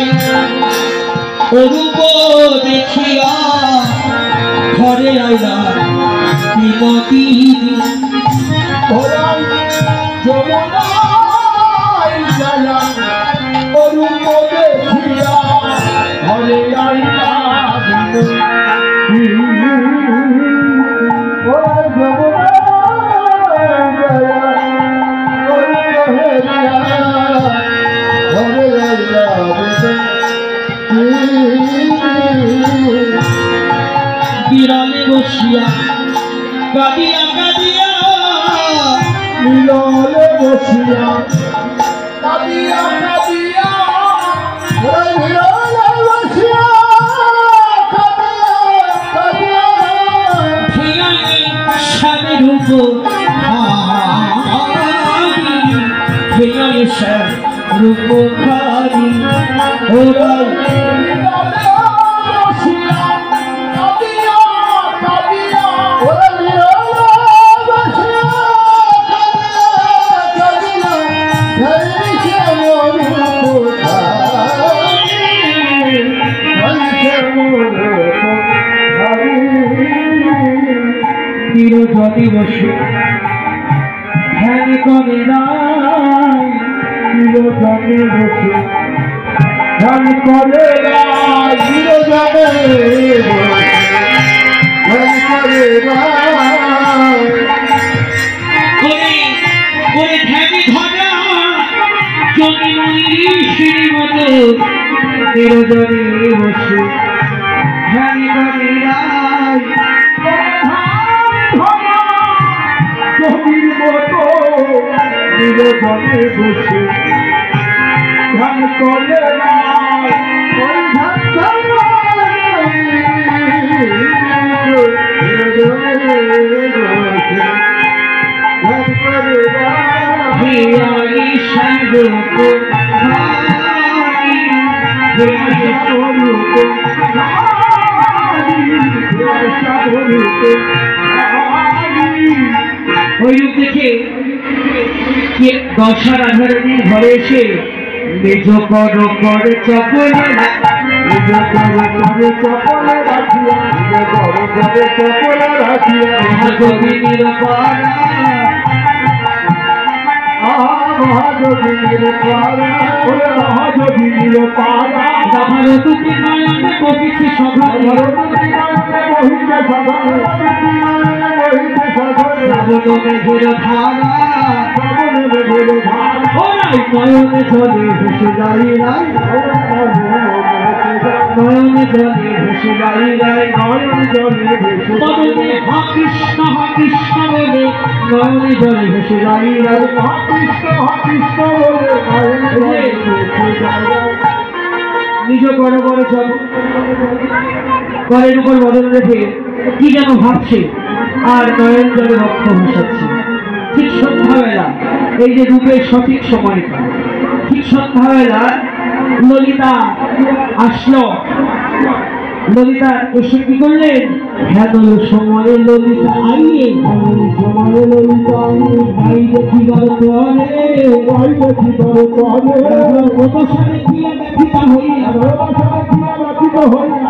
ওরাই অরূপ দেখিয়া ঘরে আইলা বিনতি ওরাই যমুনায় যায়া অরূপ দেখিয়া ঘরে আইলা বিনতি ওরাই যমুনায় যায়া অরূপ দেখিয়া ঘরে আইলা বিরালে বসিয়া কাঁদিয়া কাঁদিয়া মিলনে বসিয়া কাঁদিয়া কাঁদিয়া মিলনে বসিয়া কাঁদিয়া কাঁদিয়া স্বামীর উপর রূপ খারি ওরাই চিরজনে বসে ধ্যান করে রায় চিরজনে বসে ধ্যান করে রায় চিরজনে ধ্যান করে রায় করে ধ্যানি ধরা জমি ঋষির মতো চিরজনে বসে ধ্যান করে রায় জমির মতো চিরজনে বসে ধ্যান করে ওই রূপ দেখে দশা রাধারানীর ঘরে এসে মেজ কর করে চপলে মহাযোগিনীর পাড়া মহাযোগিনীর পাড়া মহাযোগিনীর পাড়া ভারতী নয়নে বহিছে সভা মেঘের ধারা নয়নে জলে ভেসে দাঁড়িয়ে নয়নে জলে ভেসে দাঁড়িয়ে নয়নে জলে ভেসে হা কৃষ্ণ বলে নয়নে জলে ভেসে দাঁড়িয়ে হা কৃষ্ণ বলে নিজ বড় বড় সব করের উপর বদল রেখে কি যেন ভাবছে আর নয়ন জলে রক্ত ভাসাচ্ছে। ঠিক সন্ধ্যাবেলা এই যে রূপের সঠিক সময়টা ঠিক সন্ধ্যাবেলা ললিতা আসলো। ললিতা এসে কি করলেন? হেন সময়ে ললিতা আইয়ে সময়ে ললিতা ভাই দেখিবার পরে ভাই দেখিবার পরে অবসরে দিয়া ব্যথিতা হইয়া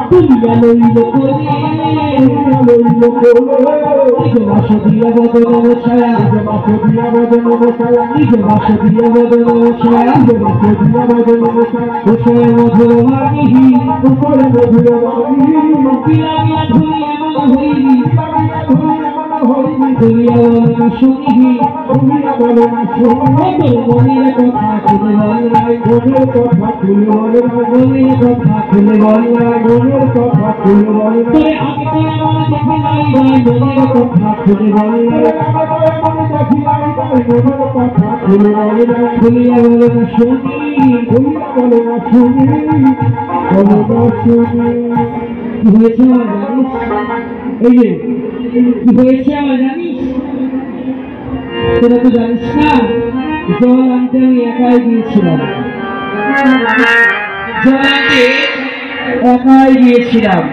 তুলিয়া লইল করে নিজ বাস দিয়া বদন বসায়া নিজ বাস দিয়া বদন বসায়া বসে মধুর বাণী উপরে মধুর বাণী পিলাইয়া ধুলিয়া মন হইলি ধুলিয়া বলে না শুনিহি ধুলিয়া বলে না শুনি মনের কথা খুলে বল রায় মনের কথা খুলে বল রায় মনের কথা খুলে বল রায় মনের কথা খুলে বল রায় আগে তো আমার দেখে নাই রায় মনের কথা খুলে বল রায় মনে দেখি নাই রায় মনের কথা খুলে বল রায় ধুলিয়া বলে না শুনি ধুলিয়া বলে না শুনি বলে না শুনি কি হয়েছে আমার জানিস? এই যে কি হয়েছে আমার জানিস? তোরা তো জানিস না, জল আনতে আমি একাই গিয়েছিলাম, জল আনতে একাই গিয়েছিলাম।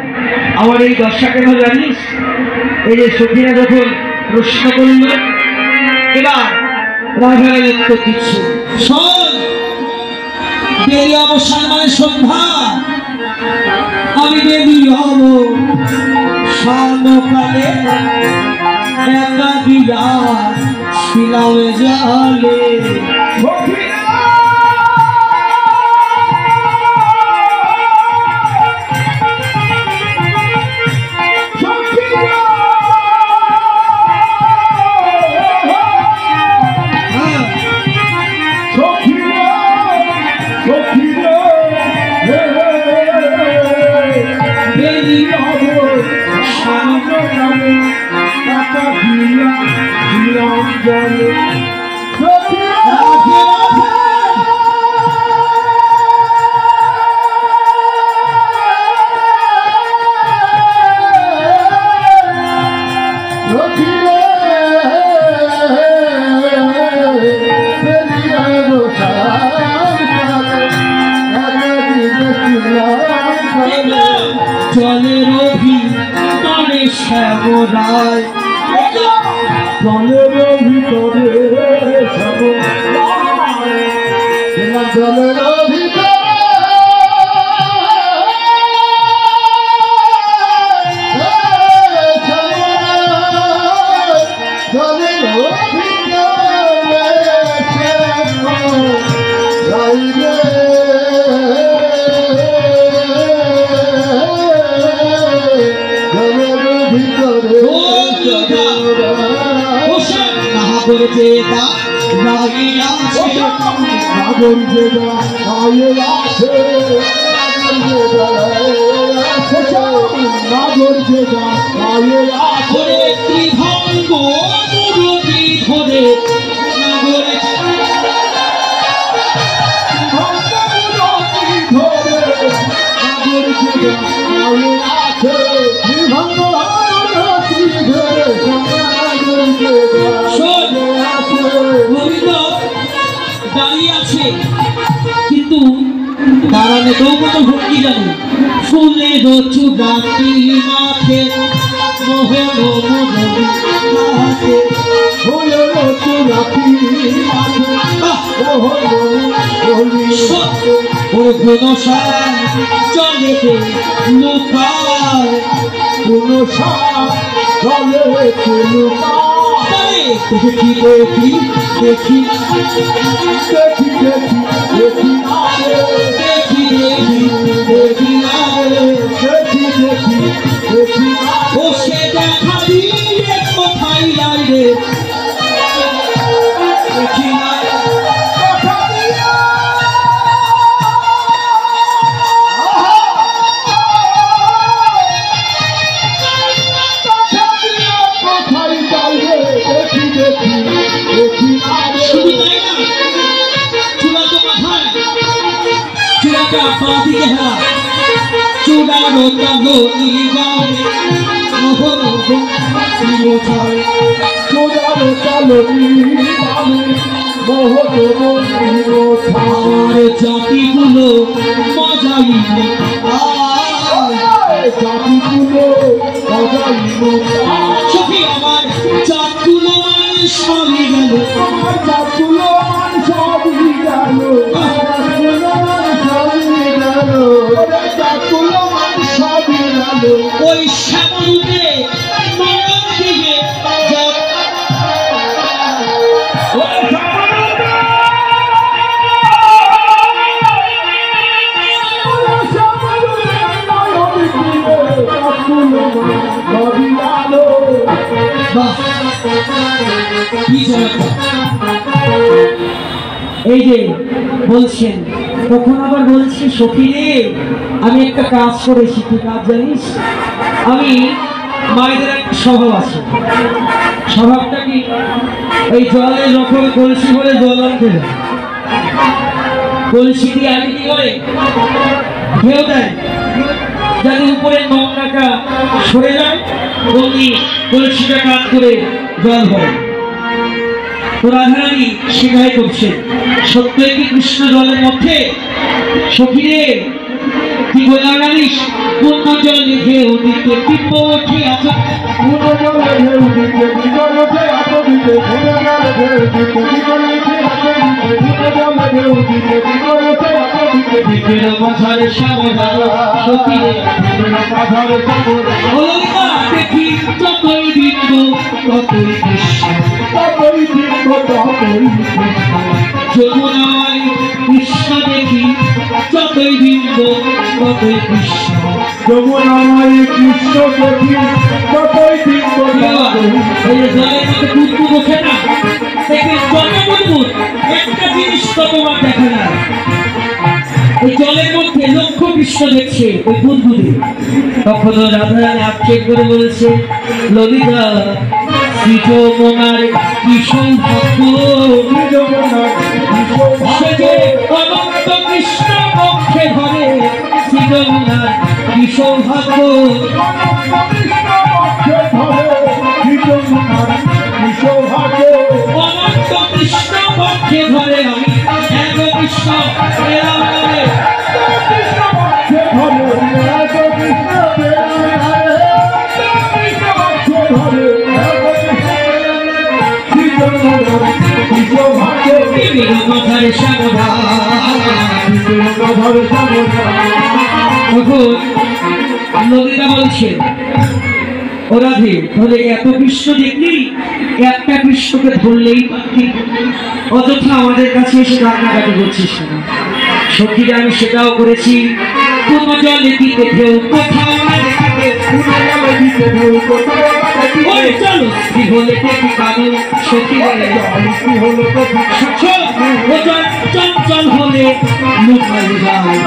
আমার এই দশা কেন জানিস? এই যে সখীরা যখন প্রশ্ন করল, এবার রাধারানী উত্তর দিচ্ছে, শোন বেরি অবসান মানে সন্ধ্যা। আমি বেরি হব স্বর্ণকালে একা দিয়া ছিলামে জালে। জলের ভিতরে শ্যামরায়, জলের ভিতরে জলের ভিতরে নাগর জেদা লাগিয়া নাগর জেদা আছে, নাগর জেদা আছে ত্রিভঙ্গ মুরতি ধরে নাগর দাঁড়িয়ে আছে, কিন্তু দাঁড়ানো দৌড় ভক্তি জানো। ফুলের চূড়াটি মাঠে মোহন মাঠে, ফুলের চূড়াটি ওর গুণসার চলেতে লুকায়, গুণসার চলেতে লুকায়। দেখি দেখি দেখি দেখি দেখি দেখি দেখি দেখি দেখি দেখি দেখি দেখি ও সে দেখা দিয়ে কোথায় যায় রে, দেখি না শুধু তাই না, চূড়া তো মাথায়, চূড়াটা বাঁধিকে হেলা, চূড়ারও কালো নিগামে মোহন মোছায়, চূড়ার কালো নিগামে মোহন মোছায়। জাতিগুলো মজাই জাতিগুলো মজাই সখী আমার জাতগুলো মানে সবই গেল, আমার জাতগুলো সবই গেল, জাতগুলো সবই গেল। ওই শ্যামরূপে নয়ন দিকে এই যে বলছেন, তখন আবার বলছি সখী রে আমি একটা কাজ করেছি, কি কাজ জানিস? আমি মায়েদের একটা স্বভাব আছে, স্বভাবটা কি এই জলে যখন কলসি ভরে জল আনতে যায়, কলসি দিয়ে আগে কি করে ঢেউ দেয় যাতে উপরে নোংরাটা সরে যায়, অমনি কলসিটা কাজ করে জল ভরে। তো রাধারানী সেটাই করছে, সত্যই কি কৃষ্ণ জলের মধ্যে? সখী রে কি বলে জানিস, কোন জলে ঢেউ দিতে বিপক্ষে আছে, কোন জলে ঢেউ দিতে বিপক্ষে আছে, বিকেল মাঝারে শ্যামলা সখিরে ললিতা দেখি যতই বিন্দু ততই কৃষ্ণ যমুনায় কৃষ্ণ দেখি যতই বিন্দু ততই কৃষ্ণ যমুনায় কৃষ্ণ দেখি যতই বিন্দু এই জলের মধ্যে বুদবুদ ওঠে না দেখবে জলে বুদবুদ একটা জিনিস তো তোমার দেখা যায় ওই জলের মধ্যে লক্ষ কৃষ্ণ দেখছে ওই বুদবুদে তখন রাধারানী আক্ষেপ করে বলেছে ললিতা শ্রী যমুনার কি সৌভাগ্য সে যে অনন্ত কৃষ্ণ পক্ষে ধরে শ্রী যমুনার কি সৌভাগ্য অনন্ত কৃষ্ণ পক্ষে ধরে আমি এক কৃষ্ণ এরাম নামে কথারে তখন ললিতা বলছে ও রাধে তাহলে এত কৃষ্ণ দেখলি একটা কৃষ্ণকে ধরলেই পারতি অযথা আমাদের কাছে এসে কান্নাকাটি করছিস না সখীরা আমি সেটাও করেছি কোনো জলে দিতে ঢেউ কোথাও না ওই চলো স্ত্রী হলে দেখি কালো সখীরা ও চঞ্চল হলে লুকাই যায়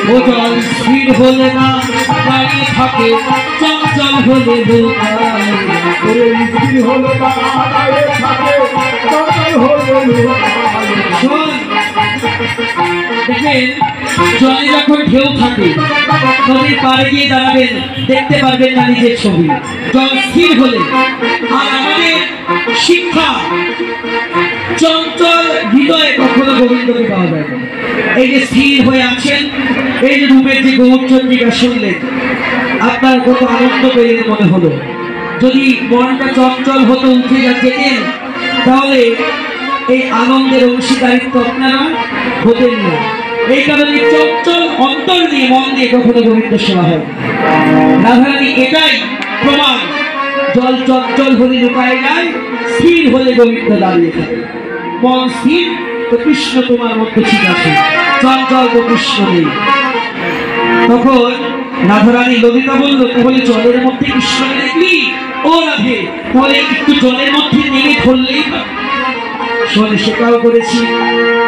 ও জল স্থির হলে না দাঁড়িয়ে থাকে চঞ্চল হলে লুকায় দেখবেন জলে যখন ঢেউ থাকে নদীর পাড়ে গিয়ে দাঁড়াবেন দেখতে পারবেন না নিজের ছবি জল স্থির হলে আর আমাদের শিক্ষা চঞ্চল হৃদয়ে কখনো গোবিন্দকে পাওয়া যায় না এই যে স্থির হয়ে আছেন এই যে রূপের যে গৌরচন্দ্রিকা শুনলেন আপনার কত আনন্দ পেলেন মনে হলো যদি মনটা চঞ্চল হতো উঠে যেতেন তাহলে এই আনন্দের অংশীদারিত্ব আপনারা হতেন না এই কারণে চঞ্চল অন্তর নিয়ে মন দিয়ে কখনো গোবিন্দ সেবা হয় রাধারানী এটাই প্রমাণ জল চঞ্চল হলে লুকায় যায় স্থির হলে গোবিন্দ দাঁড়িয়ে থাকে মন স্থির তো কৃষ্ণ তোমার মধ্যে ঠিক আছে চঞ্চল তো কৃষ্ণ নেই তখন রাধারানী ললিতা বলল তাহলে জলের মধ্যে কৃষ্ণকে দেখলি ও রাধে তাহলে একটু জলের মধ্যে নেমে ধরলেই শোনে সেটাও করেছি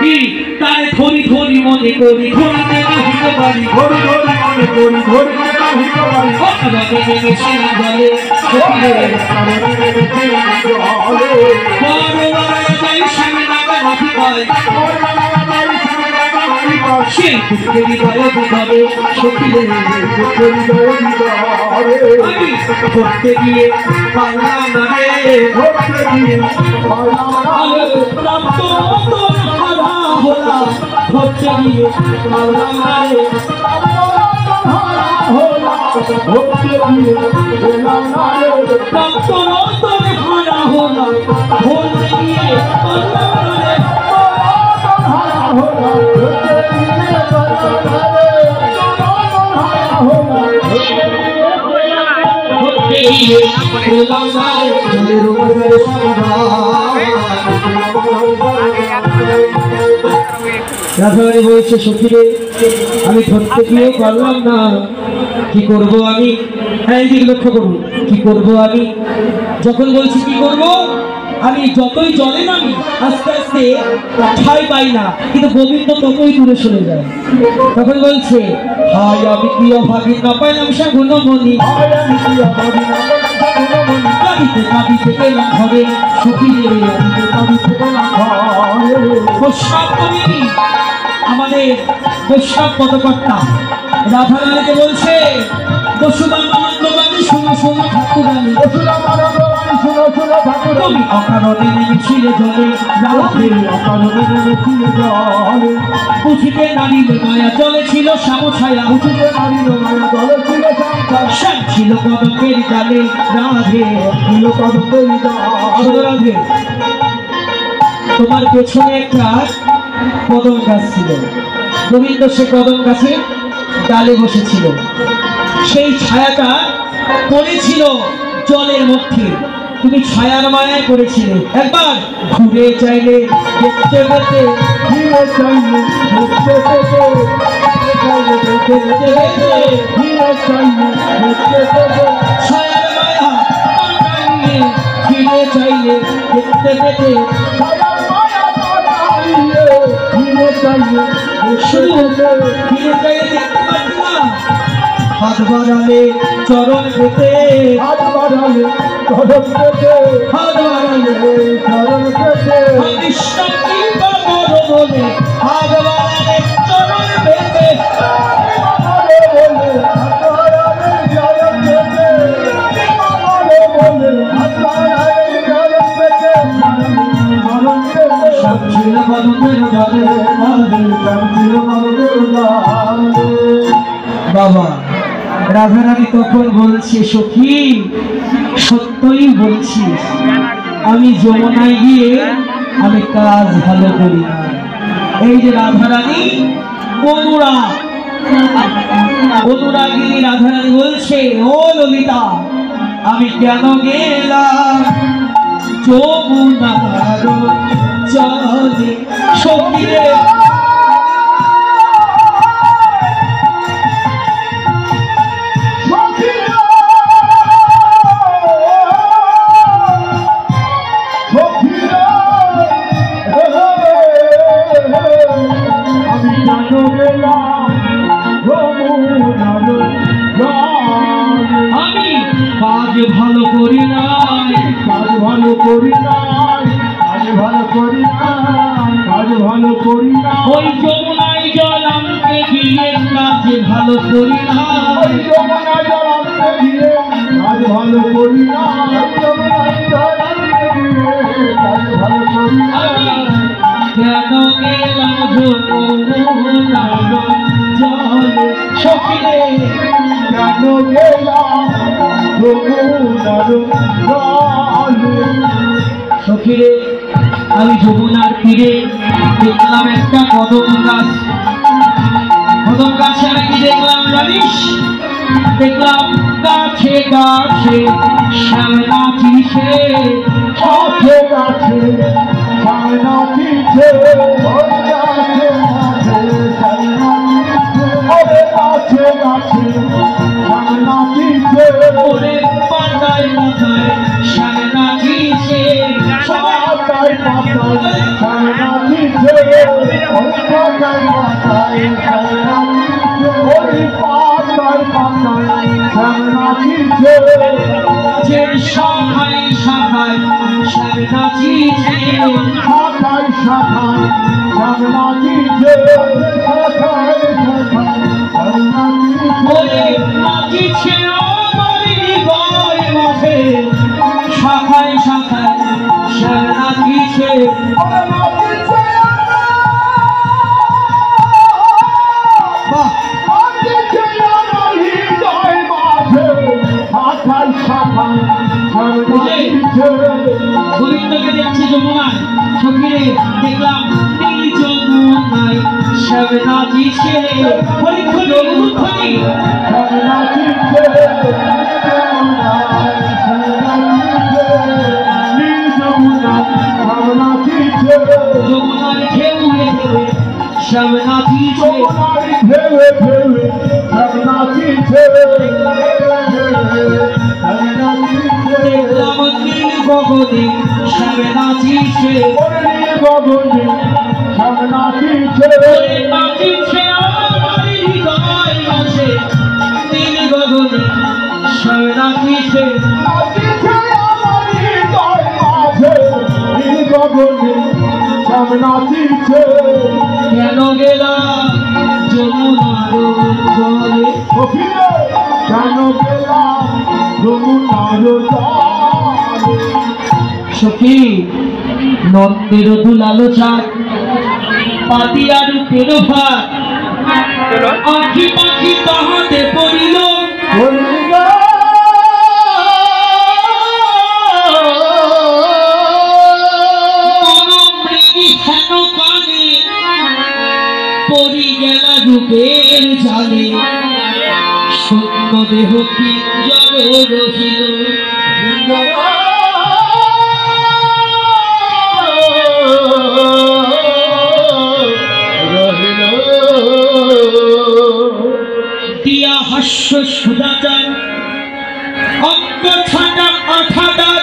কি তারে ধরি ধরি মনে করি ধরতে না হতে পারি ধরি ধরি মনে করি ধরতে না হতে পারি অকালে নেমেছিলাম জলে বড় বড় যাই সামনে নাগা মাথি পাই সেই দুঃখে হৃদয় বিভাবে সখিলে দুঃখে হৃদয় বিভাবে আমি ধরতে গিয়ে পারলাম না রে ধরতে গিয়ে পারলাম না প্রাপ্ত হারা হলাম ধরতে গিয়ে পারলাম না রে ধরতে গিয়ে পেলাম না রে প্রাপ্ত হারা হলাম ধরতে গিয়ে পারলাম না রে রাধারানী বলছে সখীরে আমি ধরতে গিয়েও পারলাম না কি করব আমি হ্যাঁ লক্ষ্য করুন কি করব আমি যখন বলছি কি করব আমি যতই জলে নামি আস্তে আস্তে ঠাই পাই না কিন্তু গোবিন্দ ততই দূরে সরে যায় তখন বলছে হায় আমি কি অভাগী না পাইলাম সে গুণমণি কাঁদিতে কাঁদিতে এলাম ঘরে সখিরে বৈষ্ণব কবি আমাদের বৈষ্ণব পদকর্তা রাধারানীকে বলছে বসুদাম আনন্দবাদী শোনো শোনো ঠাকুরানী তুমি অকারণে নেমেছিলে জলে রাধে অকারণে নেমেছিলে জলে পুঁথিতে নারীর মায়া জলে ছিল শ্যামছায়া পুঁথিতে নারীর মায়া জলে ছিল শ্যাম ছিল কদকের জালে রাধে ছিল কদকের জালে রাধে তোমার পেছনে একটা কদম গাছ ছিল। গোবিন্দ সে কদম গাছে ডালে বসেছিল, সেই ছায়াটা পড়েছিল জলের মধ্যে। তুমি ছায়ার মায়ায় পড়েছিলে। একবার ঘুরে চাইলে দেখতে পেতে, ফিরে চাইলে দেখতে পেতে, দেখতে পেতে, ফিরে চাইলে দেখতে পেতে, ছায়ার মায়া কাটিয়ে ফিরে চাইলে দেখতে পেতে। ছায়ার মায়া কাটিয়ে ফিরে চাইলে শুধু দেখতে পেতে, ফিরে চাইলে দেখতে পারবে না, হাত বাড়ালে চরণ পেতে, হাত বাড়ালে চরণ পেতে, হাত বাড়ালে চরণ পেতে, কৃষ্ণকে বাবর বলে, হাত বাড়ালে চরণ পেতে। বাবারে বলে হাত বাড়ালে চরণ পেতে, বাবারে বলে হাত বাড়ালে চরণ পেতে, চরণ পেতে, সব ছিল বদনের জলে সব ছিল আমাদের গানে। বাবা। রাধারানী তখন বলছে, সখী সত্যই বলছিস, আমি যমুনায় গিয়ে আমি কাজ ভালো করি না। এই যে রাধারানী অনুরাগিনী রাধারানী বলছে, ও ললিতা, আমি কেন গেলাম যমুনার জলে। সখী রে, আমি কাজ ভালো করি নাই, কাজ ভালো করি নাই, কাজ ভালো করি নাই, কাজ ভালো করি নাই, ওই যমুনায় জল আনতে গিয়ে কাজ ভালো করি নাই। যমুনা জল আনতে গিয়ে কাজ ভালো করি নাই, যমুনা জল আনতে গিয়ে কাজ ভালো করি আমি নাই। কেন গেলাম যমুনার জলে। সখী রে, কেন গেলাম যমুনার জলে? সখী রে, আমি যমুনার তীরে দেখলাম একটা কদম গাছ। কদম গাছে আমি কি দেখলাম জানিস? দেখলাম গাছে গাছে শ্যাম নাচিছে, গাছে গাছে শ্যাম নাচিছে, ওই গাছে গাছে শ্যাম নাচিছে, ওরে গাছে গাছে শ্যাম নাচিছে, ওরে পাতায় পাতায় শ্যাম নাচিছে। পাতায় পাতায় শ্যাম নাচিছে, ওই পাতায় পাতায় শ্যাম নাচিছে, ওই পাতায় পাতায় শ্যাম নাচিছে, যে শাখায় শাখায় শ্যাম নাচিছে, শাখায় শাখায় শ্যাম নাচিছে, শাখায় শাখায় শ্যাম নাচিছে, ওরে নাচিছে আমার হৃদয় মাঝে, শাখায় শাখায় শ্যাম নাচিছে। ওরে নাচিছে বাহ, নাচিছে আমার হৃদয় মাঝে, শাখায় শাখায় শ্যাম নাচিছে, গোবিন্দকে দেখছি যমুনায়। সখী রে, দেখলাম নীল যমুনায় শ্যাম নাচিছে। পরীক্ষণী উলুধ্বনি, শ্যাম নাচিছে, যমুনায় শ্যাম নাচিছে, নীল যমুনায় শ্যাম নাচিছে, যমুনার ঢেউ ঢেউ শ্যাম নাচিছে। যমুনায় ঢেউয়ে ঢেউয়ে শ্যাম নাচিছে, শ্যাম নাচিছে, দেখলাম নীল গগনে শ্যাম নাচিছে। ওরে নীল গগনে শ্যাম নাচিছে, ওরে নাচিছে আমার হৃদয় মাঝে, নীল গগনে শ্যাম নাচিছে। নাচিছে আমার হৃদয় মাঝে, নীল গগনে শ্যাম নাচিছে, কেন গেলাম যমুনার জলে। সখীরে কেন গেলাম যমুনার জলে? সখী, নন্দের দুলালো চাঁদ, পাতিয়ার রূপের ভাত, আখি পাখি তাহাতে পড়িল, মনোমৃগ গেলা রূপের জালে শূন্য দেহ পিঞ্জর রহিল দিয়া হাস্য সুদাচার অঙ্গ ছাটা আঠাদার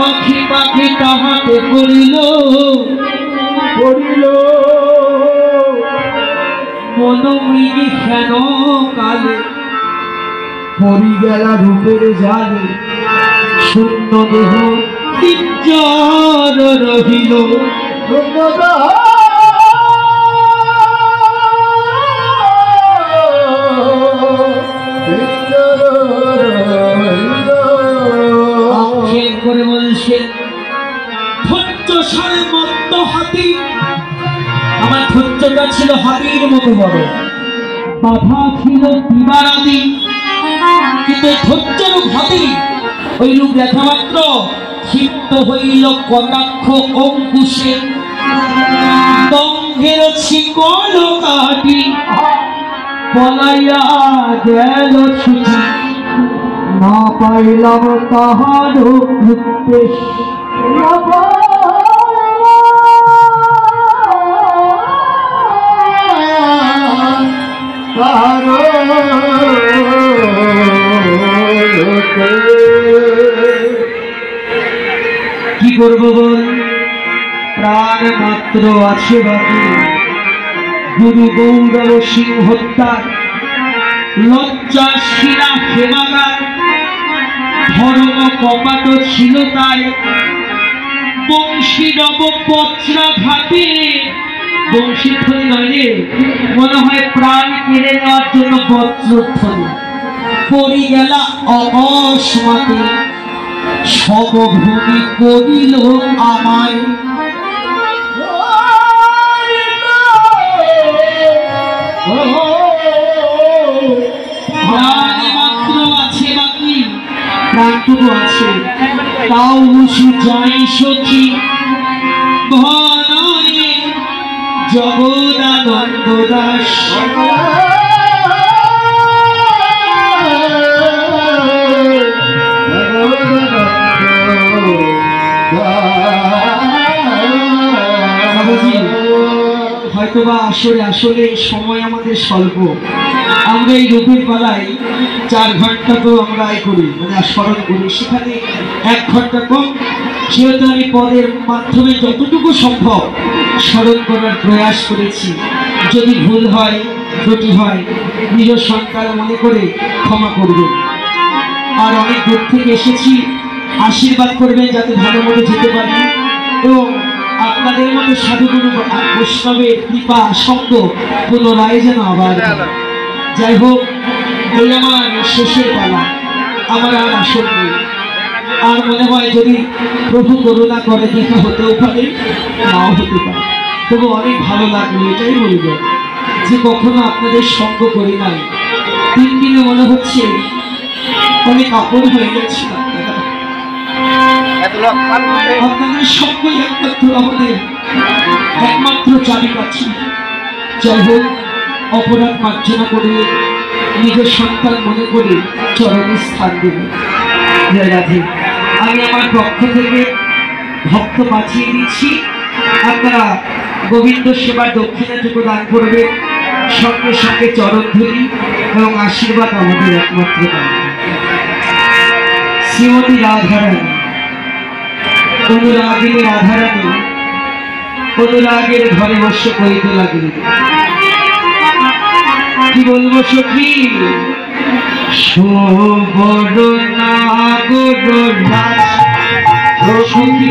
আখি পাখি তাহাতে করিল মনোমৃগী হেন কালে পরি গেলা রূপের জালে শূন্য দেহ পিঞ্জর রহিল করে বলছেন ধৈর্য সারে মত্ত হাতি আমার ধৈর্যটা ছিল হাতির মতো বড় বাধা ছিল দিবারাতি কিন্তু ধৈর্যের হাতি ওই রূপ দেখা মাত্র ক্ষিপ্ত হইল কটাক্ষ অঙ্কুশে দম্ভের শিকল কাটি পলাইয়া গেল ছুটি না পাইলাম তাহার উদ্দেশ কি করবো বল প্রাণ মাত্র আছে বাকি গুরু গৌরব সিংহ হত্যার লজ্জা শিরা হেমাগার ধর্ম কপাট ছিল তাই বংশী নব পত্রা ঘাটে বংশী ধ্বনি নয় রে মনে হয় প্রাণ কেড়ে নেওয়ার জন্য বজ্রধ্বনি পড়ি গেলা অকস্মাতে সবভূমি করিল আমায় প্রাণটুকু আছে তাও মুছি যাই সখী ভয়ে জগদানন্দ দাস হয়তোবা আসলে সময় আমাদের স্বল্প আমরা এই রূপের পালায় 4 ঘন্টা তো আমরা করি মানে স্মরণ করি সেখানে 1 ঘন্টা কম সেহেতু আমি পদের মাধ্যমে যতটুকু সম্ভব স্মরণ করার প্রয়াস করেছি যদি ভুল হয় ত্রুটি হয় নিজ সন্তান মনে করে ক্ষমা করবেন আর অনেক দূর থেকে এসেছি আশীর্বাদ করবেন যাতে ভালো মতো যেতে পারি এবং আপনাদের মতো সাধুগুরু বৈষ্ণবের কৃপা সঙ্গ পুনরায় যেন আবার যাই হোক এই আমার শেষের পালা আমার আর আসল নেই আর মনে হয় যদি প্রভু করুণা করে দেখা হতেও পারে নাও হতে পারে তবু অনেক ভালো লাগলো এটাই বলব যে কখনো আপনাদের সঙ্গ করি নাই 3 দিনে মনে হচ্ছে অনেক আপন হয়ে গেছে আপনাদের সঙ্গে একমাত্র আমাদের একমাত্র চাবিকাঠি যাই হোক অপরাধ মার্জনা করে নিজের সন্তান মনে করে চরণে স্থান দেবে জয় রাধে আমি আমার পক্ষ থেকে ভক্ত বাঁচিয়ে দিচ্ছি আপনারা গোবিন্দ সেবার দক্ষিণাটুকু দান করবে সঙ্গে সঙ্গে চরণ ধরি এবং আশীর্বাদ আমাদের একমাত্র শ্রীমতী রাধারানী অনুরাগিনী রাধারানী অনুরাগের ঘরে বসে কইতে লাগলেন কি বলবো সখী সুবর্ণা গরুরা সখী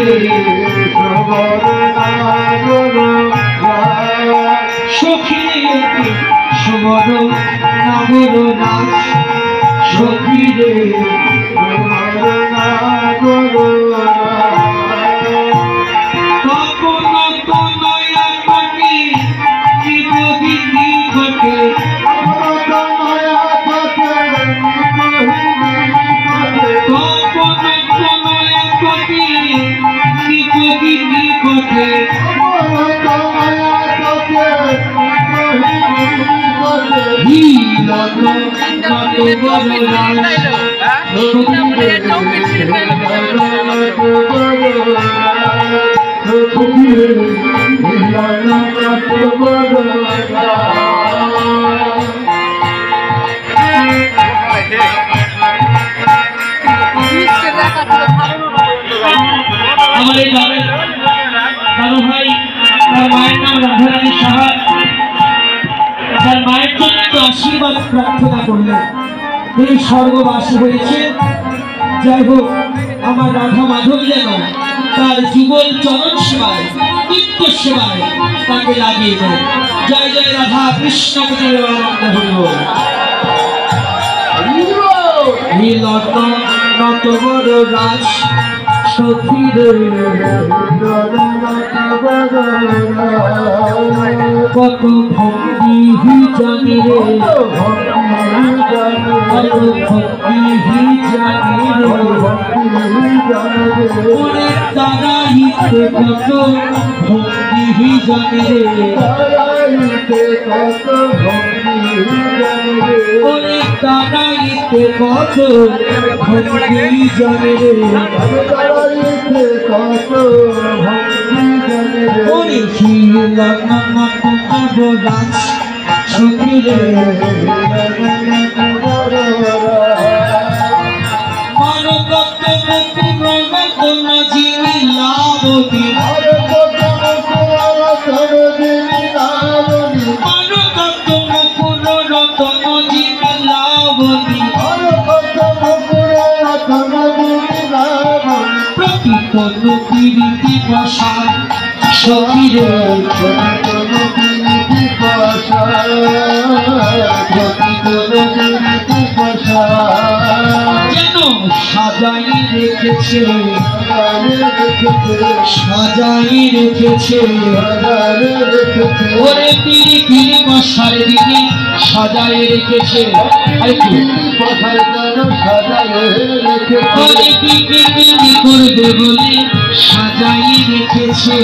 সখী সুবর্ণা গরুরা সখী রে আমার এই দাদু ভাই তার মায়ের নাম রাধারানী সাহা, তার মায়ের জন্য একটু আশীর্বাদ প্রার্থনা করলেন। তিনি স্বর্গবাসী হয়েছে। যাই হোক, আমার রাধা মাধব যেন তার যুগল চরণ সেবায়, নিত্য সেবায় তাকে লাগিয়ে দেয়। জয় জয় রাধা কৃষ্ণ নত বড় রাজ সখীরে কত ভক্তি জানি রে, কত ভক্তি জানি রে, অনেক দাঁড়াইতে কত ভক্তি জানি রে, অনেক দাঁড়াইতে কত ভক্তি জানি রে, ওরে শিলাজ সখীরে মানবত মুকুর রতন জিলাবতী, মানবত মুকুর রতন জিলাবতী, প্রতিপন্ন কীর্তি প্রসাদ সখীরে, যেন সাজাই রেখেছে, সাজাই রেখেছে, ওরে তিরি তিরি মশার দিকে সাজাই রেখেছে, ওরে দিকে তিরি করবে বলে সাজাই রেখেছে,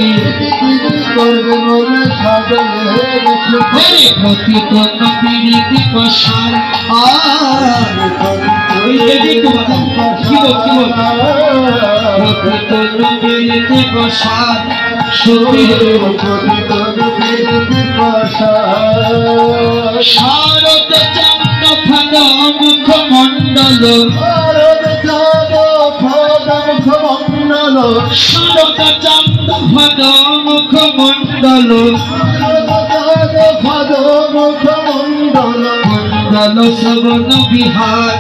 প্রতিপন্ন পীড়িতি প্রসার প্রতিপন্ন পীড়িতি প্রসার শারদ চন্দ্র ফল মুখমণ্ডল, শারদ চন্দ্র ফল মুখমণ্ডল, কুণ্ডল শ্রবণ বিহার,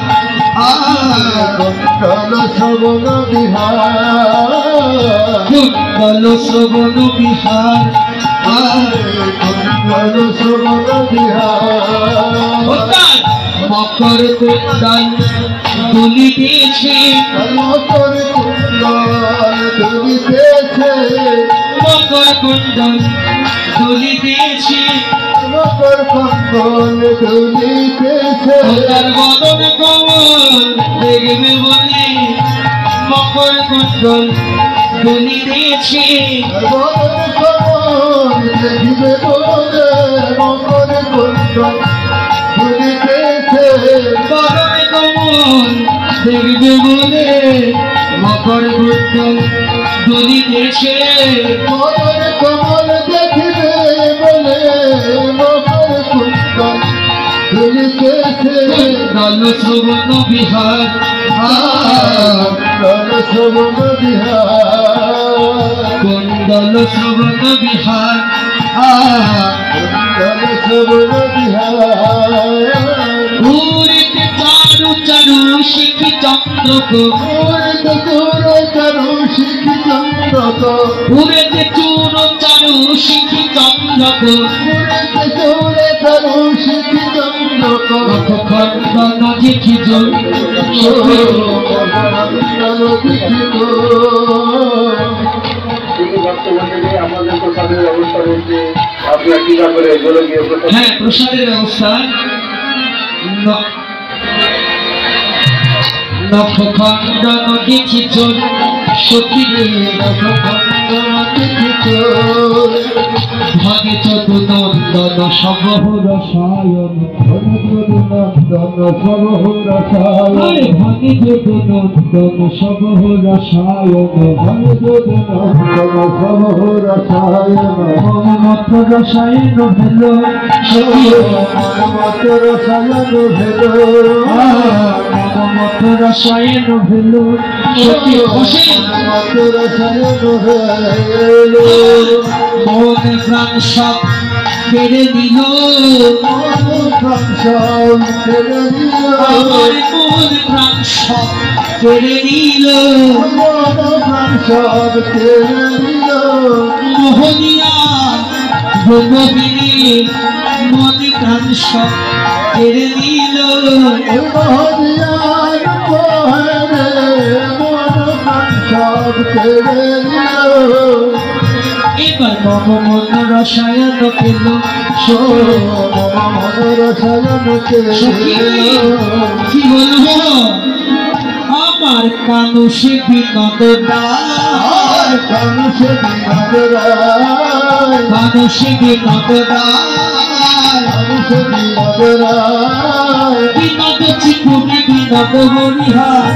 কুণ্ডল শ্রবণ বিহার, কুণ্ডল শ্রবণ বিহার, কুণ্ডল শ্রবণ বিহার, মকর কুণ্ডল দুলিতেছে, মকর কুণ্ডল দুলিতেছে, মকর কুণ্ডল দুলিতেছে, মকর কুণ্ডল দুলিতেছে, তার বদন কমল দেখবে বলে মকর কুণ্ডল দুলিতেছে, বদন কমল দেখবে বলে মকর কুণ্ডল দুলিতেছে, বদন কমল দেখবে বলে মকর কুণ্ডল দুলিতেছে, বদন কমল দেখবে বলে মকর কুণ্ডল দুলিতেছে, কুণ্ডল শ্রবণ বিহার, কুণ্ডল শ্রবণ বিহার, কুণ্ডল শ্রবণ বিহার, কুণ্ডল শ্রবণ বিহার, উড়িতে চারু চারু শিখি চন্দ্রক, উড়িতে চুরু চারু শিখি চন্দ্রক, উড়িতে চুরু চারু শিখি চন্দ্রক, উড়িতে চুরু চারু শিখি চন্দ্রক, খণ্ডন দেখি জল আমাদের প্রসাদের ব্যবস্থা রয়েছে, আপনার কি করে বলে গিয়ে? হ্যাঁ, প্রসাদের ব্যবস্থা নখখণ্ডন দেখি চল সখীরে, নখখণ্ডন দেখি চল, ভাগে চতুনন্দন সবহ রসায়ন ঘন নন্দন সবহ রসায়ন ভাঙি যদ নন্দন সবহ রসায়ন ভাঙি যদ নন্দন সবহ রসায়ন মত রসায়ন ভেলো মত রসায়ন ভেলো মত রসায়ন ভেলো মত রসায়ন ভেলো মন প্রাণ সব কেড়ে নিল প্রাণ সব কেড়ে নিল আমার মন প্রাণ সব কেড়ে নিল প্রাণ সব কেড়ে নিল মোহনিয়া ভগবিনী মন প্রাণ সব কেড়ে নিল মোহনিয়া সব কেড়ে নিল এবার মম মন রসায়ন পেল মম রসায়ন পেল কি বলবো আমার কানু সে বিনোদ রায় কানু সে বিনোদ রায় কানু সে বিনোদ রায় কানু সে বিনোদ রায় বিনোদ চিকুনি বিনোদ বলিহার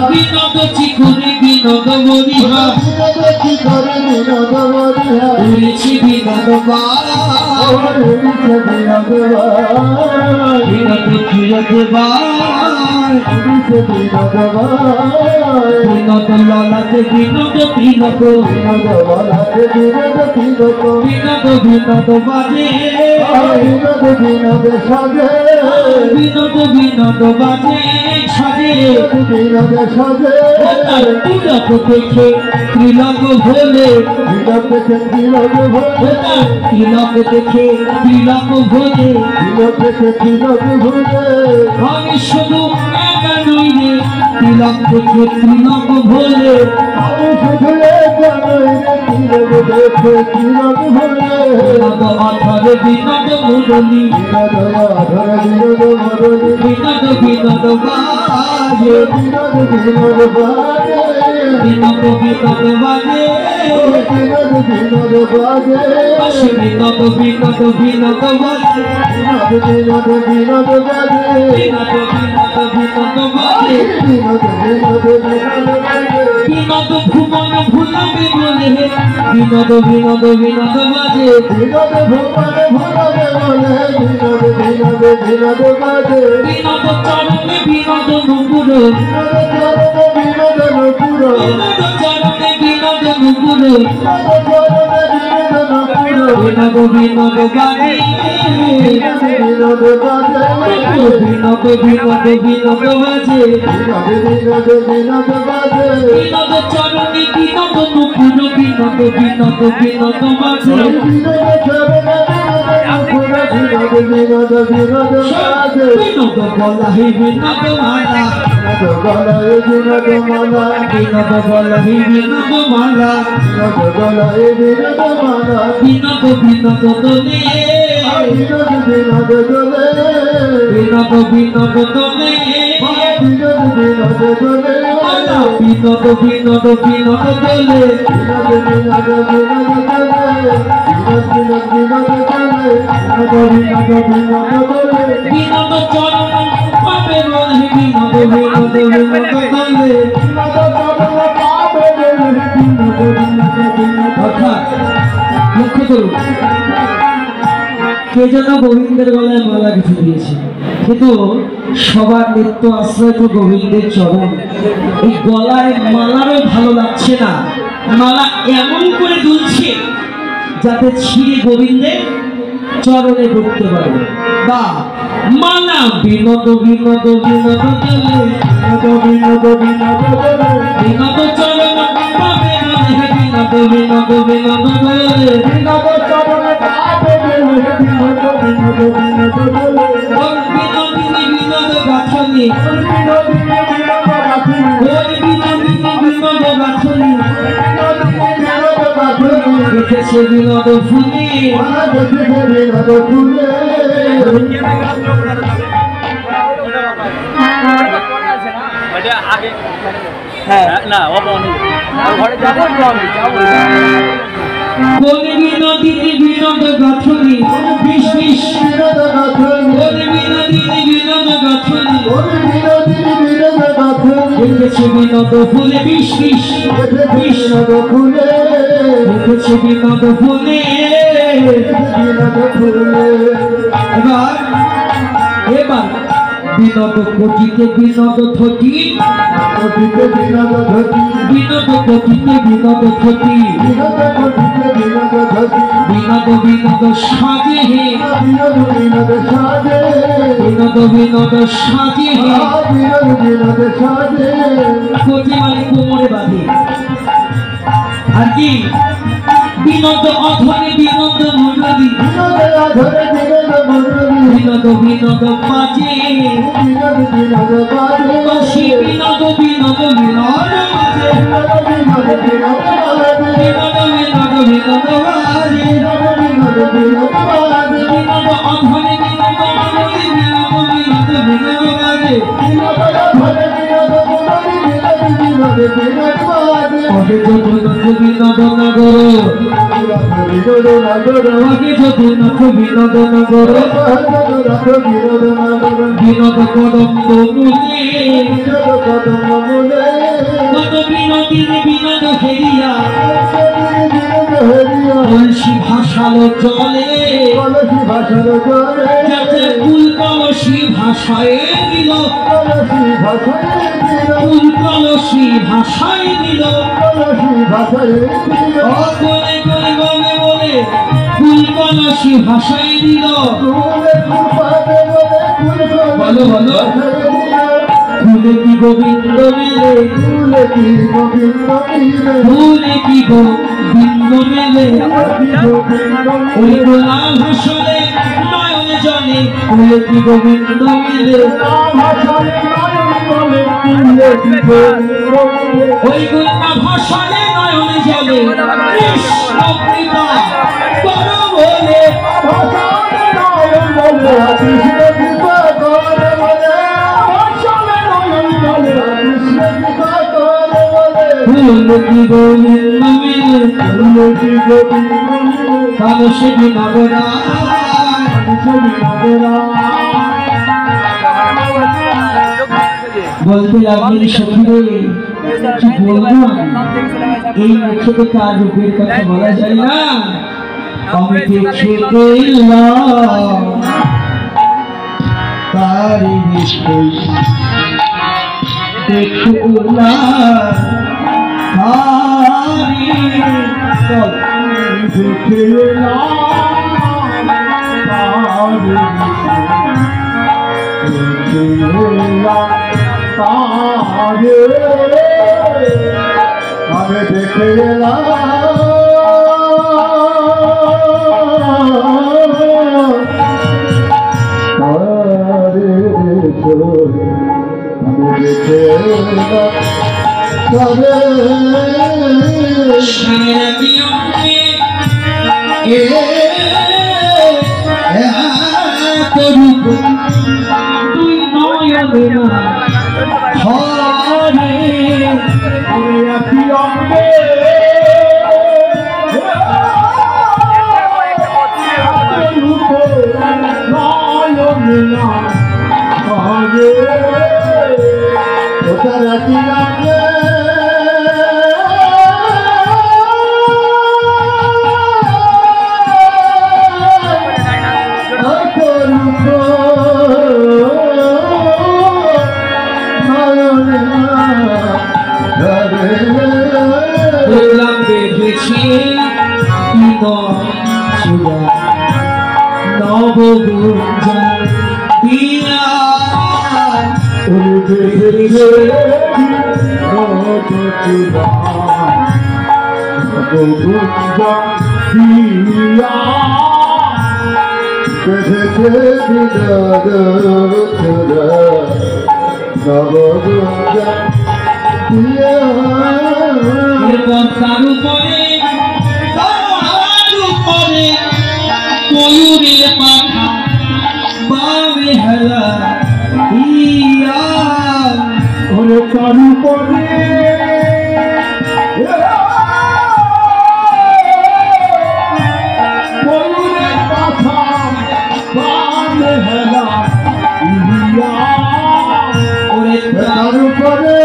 বিনোদ চিকুনি বিনোদ বলিহার উড়েছি বিনোদ বিনোদ ফিরত বিনোদ ললাতে বিনোদ বিনোদ বিনোদ বিনোদ বাজে বিনোদ সাজে বিনোদ বিনোদ বাজে সাজে বিনোদ সাজে তিলক দেখে তিলক ভোলে তিলক দেখে তিলক ভোলে তিলক দেখে তিলক ভোলে তিলক দেখে তিলক ভোলে আমি শুধু একা নই রে তিলক দেখে তিলক ভোলে আমি শুধু একা নই রে তিলক দেখে তিলক ভোলে বিনোদ আধারে বিনোদ মুরলি বিনোদ আধারে বিনোদ মুরলি বিনোদ বিনোদ বাজে বিনোদ বিনোদ বাজে বিনোদ বিনোদ বাজে বিনোদ বিনোদ বাজে আসে বিনোদ বিনোদ বিনোদ বাজে বিনোদ বিনোদ বাজে বিনোদ বিনোদ বিনোদ বাজে বিনোদ বিনোদ বিনোদ বাজে বিনোদ ভুবন ভুলাবে বলে বিনোদ বিনোদ বিনোদ বাজে বিনোদ ভুবন ভুলাবে বলে বিনোদ বিনোদ বিনোদ বাজে বিনোদ চরণে বিনোদ নুপুর বিনোদ চরণে বিনোদ নুপুর বিনোদ চরণে বিনোদ নুপুর বিনোদ বিনোদ বাজে বিনোদ বাজে বিনোদ বিনোদ বিনোদ বাজে বিনোদ বিনোদ বাজে বিনোদ চরণে বিনোদ নুপুর বিনোদ বিনোদ বিনোদ বাজে বিনোদ চরণে বিনোদ বিনোদ বিনোদ বাজে বিনোদ গলায় বিনোদ মালা বিনোদ গলায় বিনোদ মালা বিনোদ গলায় বিনোদ মালা বিনোদ গলায় বিনোদ মালা বিনোদ বিনোদ দোলে বিনোদ বিনোদ দোলে বিনোদ বিনোদ দোলে বিনোদ বিনোদ দোলে বিনোদ বিনোদ বিনোদ দোলে বিনোদ বিনোদ বিনোদ দোলে বিনোদ বিনোদ বিনোদ দোলে বিনোদ বিনোদ দোলে বিনোদ চরণ পাবে বলে বিনোদ বিনোদ বিনোদ দোলে বিনোদ চরণ পাবে বলে বিনোদ বিনোদ বিনোদ অর্থাৎ লক্ষ্য করুন কে যেন গোবিন্দের গলায় মালা গেঁথে দিয়েছে কিন্তু সবার নিত্য আশ্রয় তো গোবিন্দের চরণ এই গলায় মালারও ভালো লাগছে না মালা এমন করে দুলছে যাতে ছিঁড়ে গোবিন্দের চরণে পড়তে পারে বা মালা বিনোদ বিনোদ বিনোদ দোলে বিনোদ বিনোদ দোলে বিনোদ চরণ পাবে বিনোদ বিনোদ বিনোদ দোলে বিনোদ চরণ পাবে বিনোদ বিনোদ বিনোদ দোলে বিনোদিনী বিনোদ গাছনি বিনোদিনী বিনোদ গাছনি বিনোদিনী বিনোদ গাছনি দেখেছে বিনোদ ফুলে দেখেছে বিনোদ ফুলে বিনোদিনী বিনোদ রেখেছে বিনোদ ফুলে বিষ বিষ বিনোদ ফুলে রেখেছে বিনোদ ফুলে বিনোদ ফুলে এবার এবার বিনোদ কোটিতে বিনোদ ধটি কোটিতে বিনোদ ধতি বিনোদ কোটিতে বিনোদ ধটি বিনোদ কোটিতে বিনোদ ধতি বিনোদ বিনোদ সাজে হে বিনোদ বিনোদ সাজে বিনোদ বিনোদ সাজে হে বিনোদ বিনোদ সাজে কোটি মানে কোমরে বাঁধে আর কি বিনোদ অধরে বিনোদ মুরলি বিনোদ আধরে বিনোদ মুরলি বিনোদ বিনোদ বাজে বিনোদ বিনোদ বাজে বাঁশি বিনোদ বিনোদ মিলন বাজে বিনোদ বিনোদ বিনোদ বাজে বিনোদ বিনোদ বিনোদ বাজে বিনোদ বিনোদ বাজে বিনোদ অধরে বিনোদ মুরলি বিনোদ বিনোদ বিনোদ বাজে বিনোদ আধরে বিনোদ মুরলি বিনোদ বিনোদ বিনোদ বাজে অগে যদুনাথ বিনোদ নগর বিনোদ নগর অগে যদুনাথ বিনোদ নগর বিনোদ নগর বিনোদ কদম্ব মূলে বিনোদ কদম মূলে কত বিনোদিন বিনোদ হেরিয়া বিনোদ হরিয়া কলসি ভাসালো জলে কলসি ভাষার জলে যাতে কুল কলসি ভাষায় দিল কলসি ভাষায় দিল কুল কলসি ভাষায় দিল কলসি ভাষায় দিল বলে বলে বলে বলে কুল কলসি ভাষায় দিল ফুলে ফুলপাতে বলে ফুল বলো, বলো। ফুলে কি গোবিন্দ মেলে ফুলে কি গোবিন্দ মিলে ফুলে কি গোবিন্দ মেলে ওই গোলা ভাসলে নয়নে জলে ফুলে কি গোবিন্দ মেলে ওই গোলা ভাসলে নয়নে জলে কৃষ্ণ কৃপা কর বলে ফুলে কি গোবিন্দ মেলে কালো সে নগরা বলতে লাগলেন সখীরে কি বলবো এই মুখে তো তার রূপের কথা বলা যায় না আমি দেখে এলাম তারি নিশ্চয় দেখে এলাম তারি চল দেখে এলাম আমি দেখে তার উপরে ময়ূরের পাখা বাবে হেলা ইয়া ওরে কারু পরে ময়ূরের পাখা বাবে হেলা ইয়া ওরে কারু পরে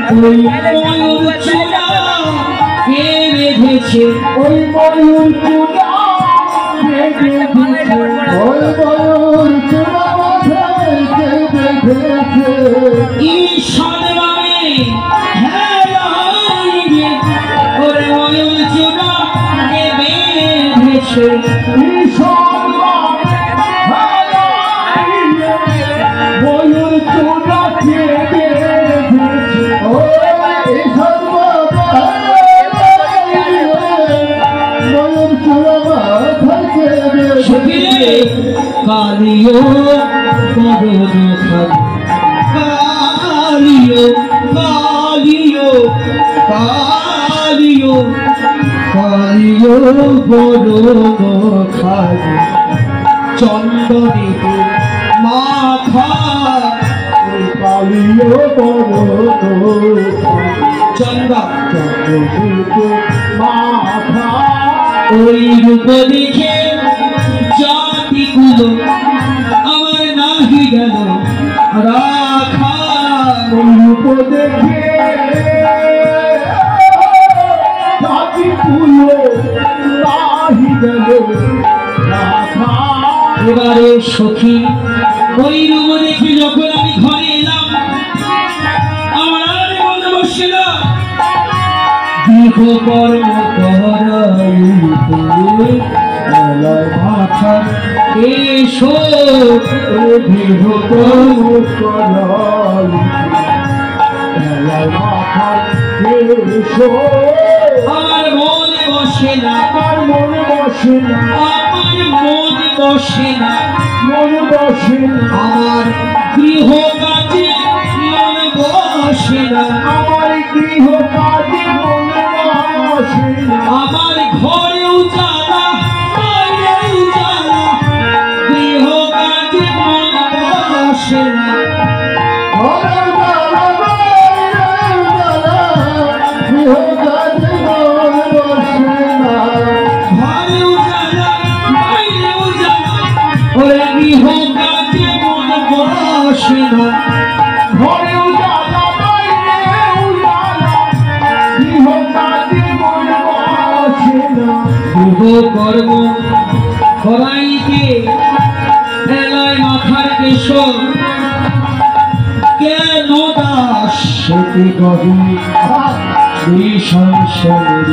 ওই ময়ূর চূড়া কে বেঁধেছে ওই ময়ূর চূড়া বেঁধেছে ওই ময়ূর চূড়া মাথায় কে বেঁধেছে ঈশান বামে হেলাইয়ে ওরে ময়ূর চূড়া কে বেঁধেছে ঈশান বামে হেলাইয়ে ময়ূর চূড়া কে বেঁধেছে ও ঈশান বামে হেলাইয়ে ময়ূর চূড়া মাথায় কে বেঁধেছে কালিও বরণ খালি কালিও কালিও কালিও কালিও বরণ খালি চন্দনিতে মাথা কালিও বরণ চন্দা চন্দ্রকে মাথা ওই রূপ দেখে জাতিগুলো আমার নাহি গেল রাখা রূপ দেখে জাতিগুলো নাহি গেল রাখা এবারে সখী ওই রূপ দেখে যখন আমি ঘরে এলাম আমার আর মনে বসে না গৃহকর্ম করাইতে এলায় মাথা এসো গৃহকর্ম করাইতে মাথা এসো আমার মন বসে না আমার মনে বসে না আমার মন বসে না মন বসে না আমার গৃহ কাজে মন বসে না আমার গৃহ কাজে মনে বসে না আমার ঘরেও জ্বালা বাইরেও জ্বালা গৃহ কাজে মন বসে না ঘরের জ্বালা বাইরের জ্বালা গৃহ কাজে মন বসে না ঘরেও জ্বালা বাইরেও জ্বালা ওরে গৃহ কাজে মন বসে না ঘরেও জ্বালা বাইরেও জ্বালা গৃহ কাজে মন বসে না গৃহ কর্ম করাইতে এলায় মাথার কেশর কেন দাস সতী কবি এই সংসারের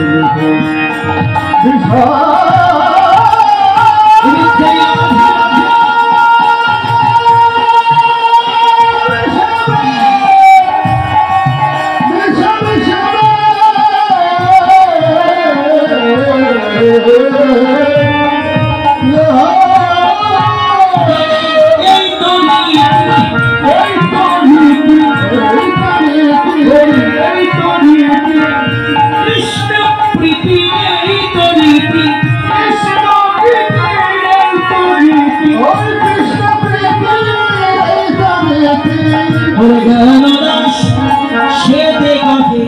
এই তো কৃষ্ণ প্রীতি এই তো রীতি ওরে জ্ঞান দাস সে দেখাতে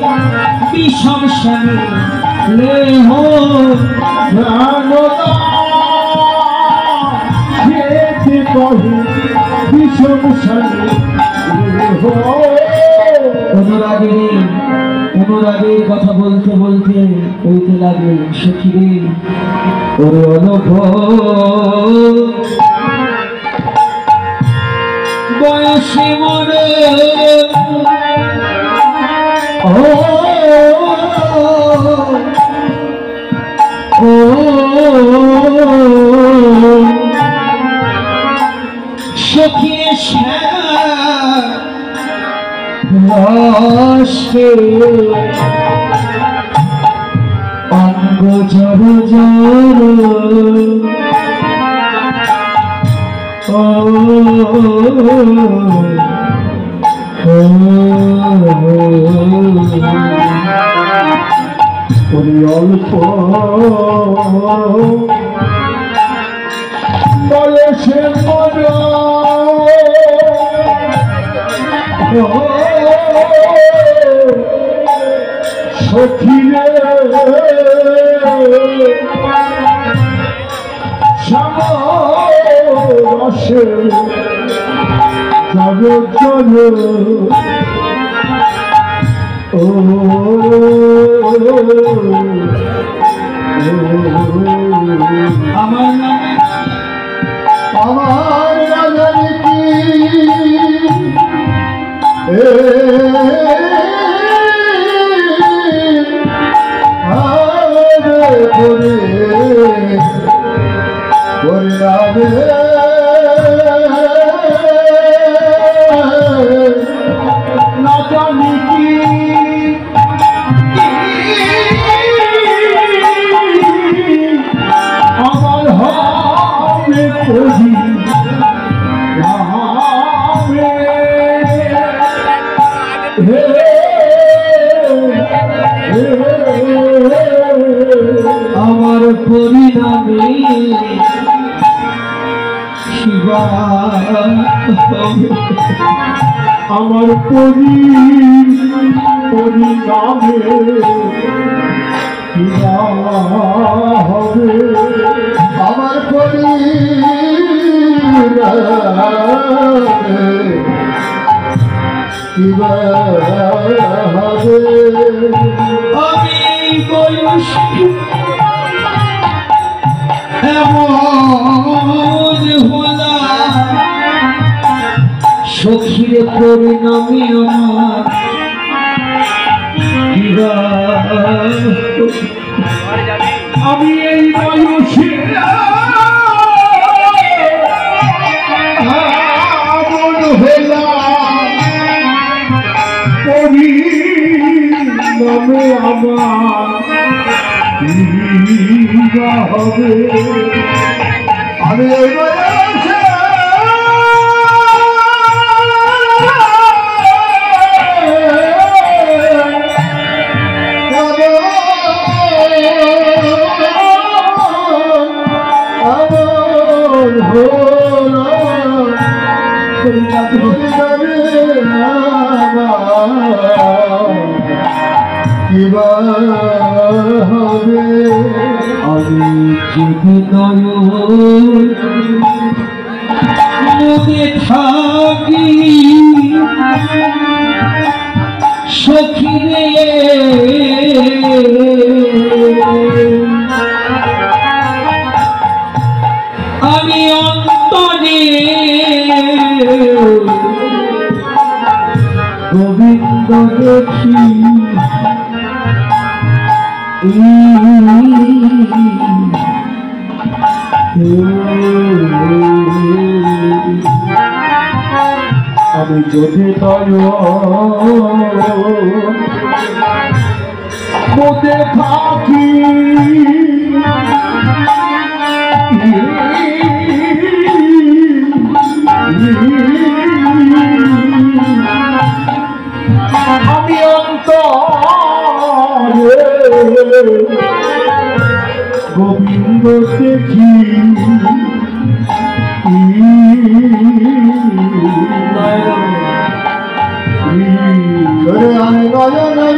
বিষম স্বামী লেহ অনুরাগের কথা বলতে বলতে বলতে লাগে সখীরে ওরে অনুভব বয়সে মনে সখীরে শ্যাসে অঙ্গ জর জর অল্প বয়সে মরা সখিরে শ্যামরসে জগৎ আমার নামে আমার রাজানি কি না জানি কি আমার হবে করি আমার পরিণামে শিবা আমার পরিণামে হবে আমার হবে আমি বয়স এমন হলা সখীরে পরিণামী আমার আমি এই বয়সে এমন হলাম পরিণামে আমার হবে আমি এই বয়সে আমি যদি মনে থাকি সখীরে আমি অন্তরে গোবিন্দ দেখি আমি যদি মতে থাকি আমি অন্তরে গোবিন্দ দেখি আমি নয়নে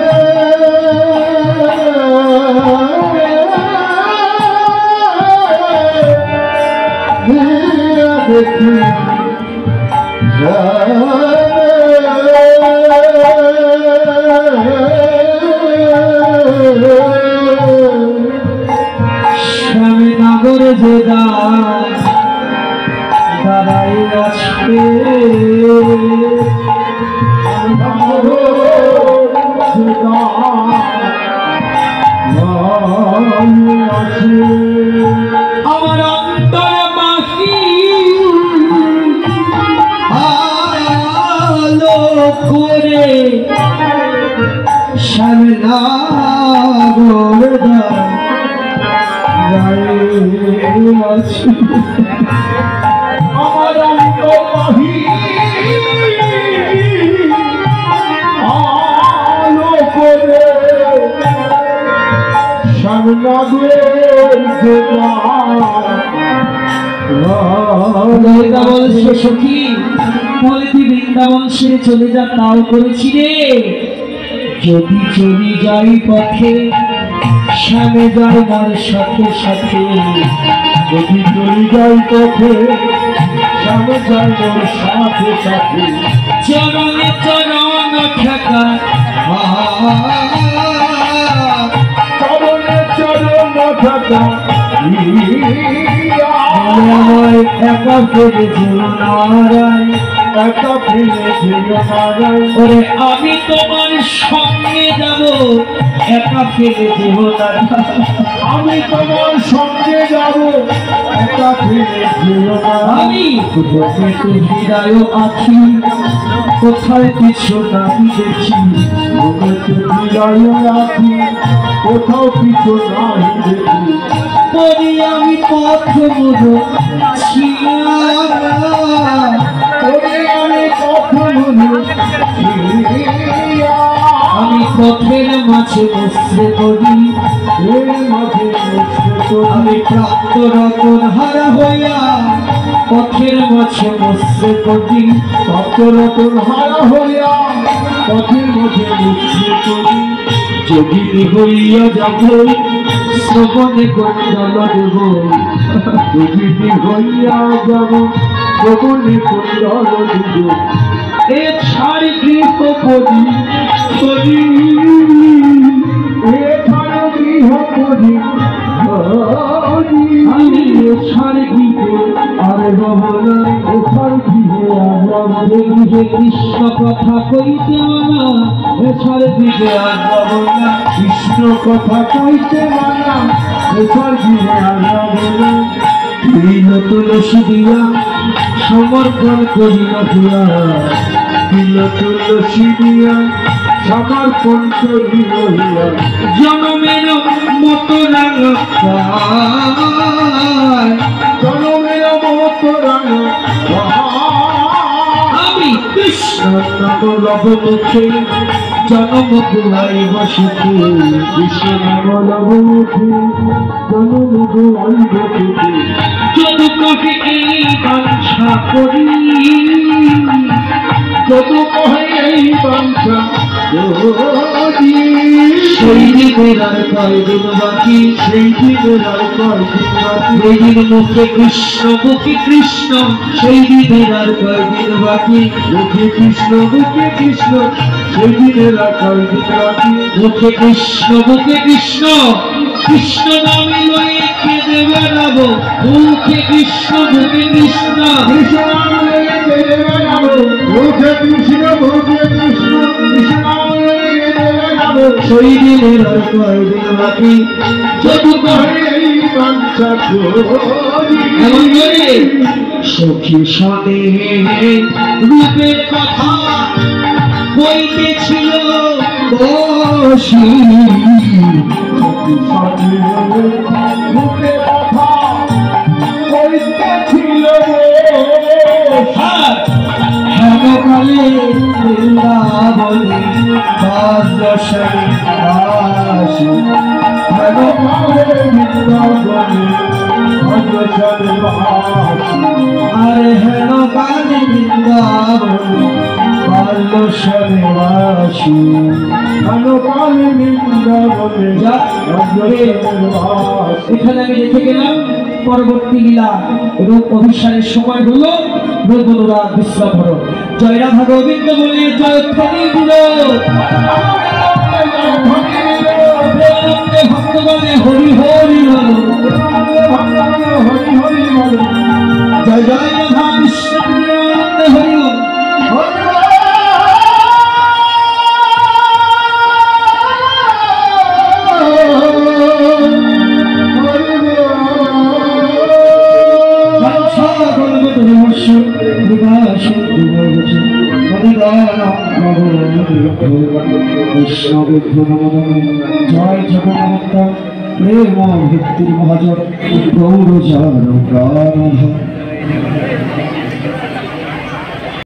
দেখি স্বামী নগর যে দাঁড়াই আছে আমার অন্তর মাসি আলো করে সামনা আছে আমার অন্তর মাহি আলো করে বৃন্দাবন সে সখী বলে তুই বৃন্দাবন ছেড়ে চলে যা তাও করেছি রে যদি চলি যাই পথে সামনে যাই মার সাথে সাথে যদি চলে যাই পথে সামনে যাই মোর সাথে সাথে চরণে চরণ ঠেকা আমায় একা ফেলে যেও নারায়, একা ফেলে যেও নারায়। ওরে আমি তোমার সঙ্গে যাব, একা ফেলে যেও না। আমি তোমার সঙ্গে যাব, একা ফেলে যেও না। আমি তোকে তো হৃদয় আছি, কোথায় কিছু নাহি দেখি। তোকে তো হৃদয় রাখি, কোথাও কিছু নাহি দেখি। পরি আমি পথ মধু ছিলাম, তোরে আমি কখনো আমি পথের মাঝে বসে পড়ি, আমি প্রাপ্ত রতন হারা হইয়া পথের মাঝে বসে পড়ি। রতন হারা হইয়া পথের মধ্যে বসে পড়ি। যোগিনী হইয়া যাব, শ্রবণে গঞ্জল দেব। যোগিনী হইয়া যাব, শ্রবণে গঞ্জল দেব। এ ছাড়ি গৃহ করি করি, এ ছাড়ো গৃহ করি আমি এ ছাড়ি গৃহ আর রব না, এ ছাড়ো গৃহে আর রব না। গৃহে কৃষ্ণ কথা কইতে মানা, এ ছাড়ি গৃহে আর রব না। কৃষ্ণ কথা কইতে মানা, এ ছাড় গৃহে আর রব না। দিল তুলসী দিয়া সমর্পণ করিল দিয়া, দিল তুলসী দিয়া সমর্পণ করিল হইয়া। জনমের মতো রাঙা পায়, জনমের মত রাঙা আমি কৃষ্ণ নাম রব মুখে জনম গুহাই বসিতে। কৃষ্ণ নাম লব মুখে জনম গুহাই বসিতে। যদু কহে এই বাঞ্ছা করি, যত কহে এই বাঞ্ছা করি, সেই দিনের আর কয়দিন বাকি। সেই দিনের আর কয়দিন বাকি। সেই দিন মুখে কৃষ্ণ মুখে কৃষ্ণ, সেই দিনের আর কয়দিন বাকি। মুখে কৃষ্ণ মুখে কৃষ্ণ, সেই দিনের আর কয়দিন বাকি। মুখে কৃষ্ণ মুখে কৃষ্ণ, কৃষ্ণ নামে লয়ে কেঁদে বেড়াবো। মুখে কৃষ্ণ মুখে কৃষ্ণ, কৃষ্ণ নাম লয়ে কেঁদে বেড়াবো। মুখে কৃষ্ণ মুখে কৃষ্ণ, কৃষ্ণ নাম লয়ে কেঁদে বেড়াবো। সেই দিনের আর কয়দিন বাকি। যদু কহে এই বাঞ্ছা করি। এমন করে সখী শনে রূপের কথা বইতেছিল বসি। মুখে কথা কইতেছিল হেমকালে বৃন্দাবনে বাজসনে আসি। হেমকালে বৃন্দাবনে বাজসনে আসি। আরে হেমকালে বৃন্দাবনে বাজসনে আসি। হেমকালে বৃন্দাবনে বাজসনে আসি। এখানে আমি রেখে গেলাম। পরবর্তী লীলা রূপ অভিসারের সময় হলো। বন্ধুরা বিশ্রাম হলো। জয় রাধা গোবিন্দ বলে জয় ধ্বনি দিল। ভক্তগণে হরি হরি হল। হরি হরি বল। জয় জয় রাধা কৃষ্ণ আনন্দে হরি হল। জয় জগন্নাথ প্রেম ভিত্তির মহাজন গৌর প্রাণ।